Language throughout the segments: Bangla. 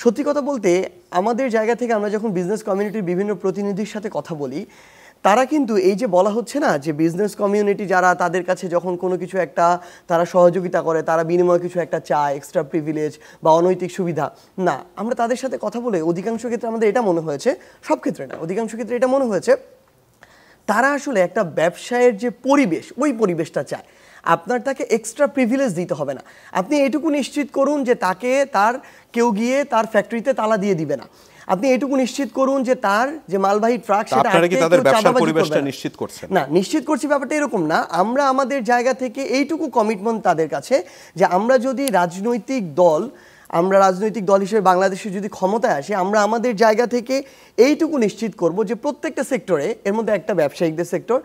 সত্যি কথা বলতে আমাদের জায়গা থেকে আমরা যখন বিজনেস কমিউনিটির বিভিন্ন প্রতিনিধির সাথে কথা বলি, তারা কিন্তু এই যে বলা হচ্ছে না যে বিজনেস কমিউনিটি যারা, তাদের কাছে যখন কোনো কিছু একটা তারা সহযোগিতা করে, তারা বিনিময়ে কিছু একটা চায়, এক্সট্রা প্রিভিলেজ বা অনৈতিক সুবিধা, না, আমরা তাদের সাথে কথা বলে অধিকাংশ ক্ষেত্রে আমাদের এটা মনে হয়েছে, সব ক্ষেত্রে না, অধিকাংশ ক্ষেত্রে এটা মনে হয়েছে তারা আসলে একটা ব্যবসায়ের যে পরিবেশ, ওই পরিবেশটা চায়। আপনার তাকে এক্সট্রা প্রিভিলেজ দিতে হবে না, আপনি এটুকু নিশ্চিত করুন যে তাকে তার কেউ গিয়ে তার ফ্যাক্টরিতে তালা দিয়ে দিবে না, আপনি এটুকু নিশ্চিত করুন যে তার যে মালবাহী ট্রাক সেটা নিশ্চিত করছেন না, নিশ্চিত করছি ব্যাপারটা এরকম না। আমরা আমাদের জায়গা থেকে এইটুকু কমিটমেন্ট তাদের কাছে যে আমরা যদি রাজনৈতিক দল হিসেবে বাংলাদেশে যদি ক্ষমতায় আসে, আমরা আমাদের জায়গা থেকে এইটুকু নিশ্চিত করব যে প্রত্যেকটা সেক্টরে, এর মধ্যে একটা ব্যবসায়িকদের সেক্টর,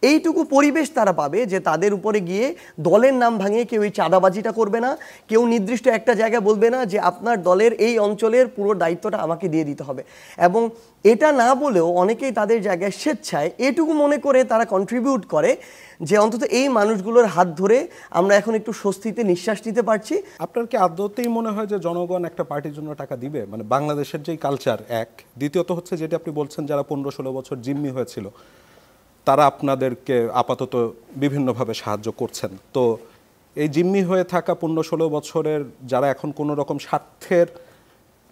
এইটুকু পরিবেশ তারা পাবে যে তাদের উপরে গিয়ে দলের নাম ভাঙিয়ে কেউ এই চাঁদাবাজিটা করবে না, কেউ নির্দিষ্ট একটা জায়গায় বলবে না যে আপনার দলের এই অঞ্চলের পুরো দায়িত্বটা আমাকে দিয়ে দিতে হবে। এবং এটা না বলেও অনেকেই তাদের জায়গায় স্বেচ্ছায় এটুকু মনে করে তারা কন্ট্রিবিউট করে যে অন্তত এই মানুষগুলোর হাত ধরে আমরা এখন একটু স্বস্তিতে নিঃশ্বাস নিতে পারছি। আপনার কি আদতেই মনে হয় যে জনগণ একটা পার্টির জন্য টাকা দিবে? মানে বাংলাদেশের যেই কালচার, এক, দ্বিতীয়ত হচ্ছে যেটা আপনি বলছেন যারা 15-16 বছর জিম্মি হয়েছিল তারা আপনাদেরকে আপাতত বিভিন্নভাবে সাহায্য করছেন, তো এই জিম্মি হয়ে থাকা 15-16 বছরের যারা এখন কোনো রকম স্বার্থের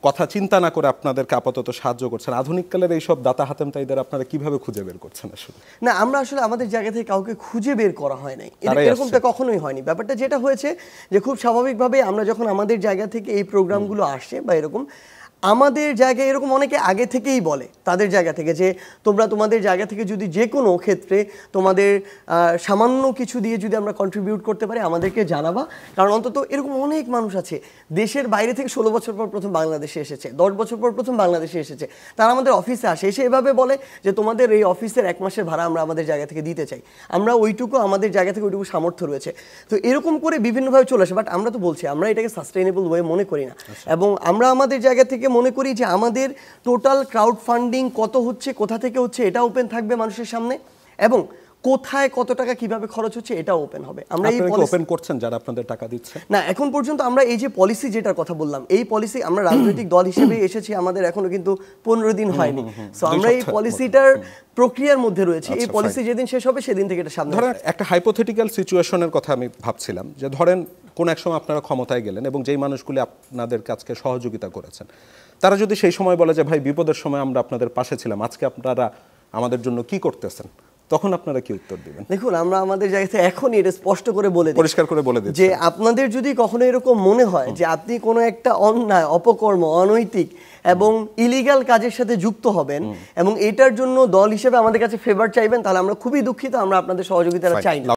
কথা চিন্তা না করে আপনাদেরকে আপাতত সাহায্য করছেন, আধুনিককালের এইসব দাতা হাতেমতাইদের আপনারা কিভাবে খুঁজে বের করছেন? আসলে না, আমরা আসলে আমাদের জায়গা থেকে কাউকে খুঁজে বের করা হয় নাই, এরকমটা কখনোই হয়নি। ব্যাপারটা যেটা হয়েছে যে খুব স্বাভাবিকভাবে আমরা যখন আমাদের জায়গা থেকে এই প্রোগ্রামগুলো আসে বা এরকম, আমাদের জায়গায় এরকম অনেকে আগে থেকেই বলে তাদের জায়গা থেকে যে তোমরা তোমাদের জায়গা থেকে যদি যে কোনো ক্ষেত্রে তোমাদের সামান্য কিছু দিয়ে যদি আমরা কন্ট্রিবিউট করতে পারি আমাদেরকে জানাবা, কারণ অন্তত এরকম অনেক মানুষ আছে দেশের বাইরে থেকে 16 বছর পর প্রথম বাংলাদেশে এসেছে, 10 বছর পর প্রথম বাংলাদেশে এসেছে, তারা আমাদের অফিসে আসে, এসে এভাবে বলে যে তোমাদের এই অফিসের 1 মাসের ভাড়া আমরা আমাদের জায়গা থেকে দিতে চাই, আমরা ওইটুকু আমাদের জায়গা থেকে ওইটুকু সামর্থ্য রয়েছে। তো এরকম করে বিভিন্নভাবে চলে আসে, বাট আমরা তো বলছি আমরা এটাকে সাস্টেইনেবল ওয়ে মনে করি না, এবং আমরা আমাদের জায়গা থেকে মনে করি যে আমাদের টোটাল ক্রাউড ফান্ডিং কত হচ্ছে, কোথা থেকে হচ্ছে, এটা ওপেন থাকবে মানুষের সামনে, এবং কোথায় কত টাকা কিভাবে খরচ হচ্ছে এটা ওপেন হবে। আমরা এই পলিসি ওপেন করছেন যারা আপনাদের টাকা দিচ্ছে না, এখন পর্যন্ত আমরা এই যে পলিসি যেটার কথা বললাম, এই পলিসি আমরা রাজনৈতিক দল হিসেবে এসেছি, আমাদের এখনো কিন্তু 15 দিন হয়নি, সো আমরা এই পলিসিটার প্রক্রিয়ার মধ্যে রয়েছে। এই পলিসি যেদিন শেষ হবে সেদিন থেকে এটা সামনে। ধরেন একটা হাইপোথেটিক্যাল সিচুয়েশনের কথা আমি ভাবছিলাম, যে ধরেন কোন এক সময় আপনারা ক্ষমতায় গেলেন এবং যেই মানুষগুলি আপনাদের কাছে সহযোগিতা করেছেন তারা যদি সেই সময় বলে যে ভাই বিপদের সময় আমরা আপনাদের পাশে ছিলাম, আজকে আপনারা আমাদের জন্য কি করতেছেন, তখন আপনারা কি উত্তর দিবেন? দেখুন, আমরা আমাদের জায়গা থেকে এখনই এটা স্পষ্ট করে বলে দিই, পরিষ্কার করে বলে দিই যে আপনাদের যদি কখনো এরকম মনে হয় যে আপনি কোনো একটা অন্যায়, অপকর্ম, অনৈতিক এবং ইলিগাল কাজের সাথে যুক্ত হবেন এবং এটার জন্য দল হিসেবে আমাদের কাছে ফেভার চাইবেন, তাহলে আমরা খুবই দুঃখিত, আমরা আপনাদের সহযোগিতা চাই না।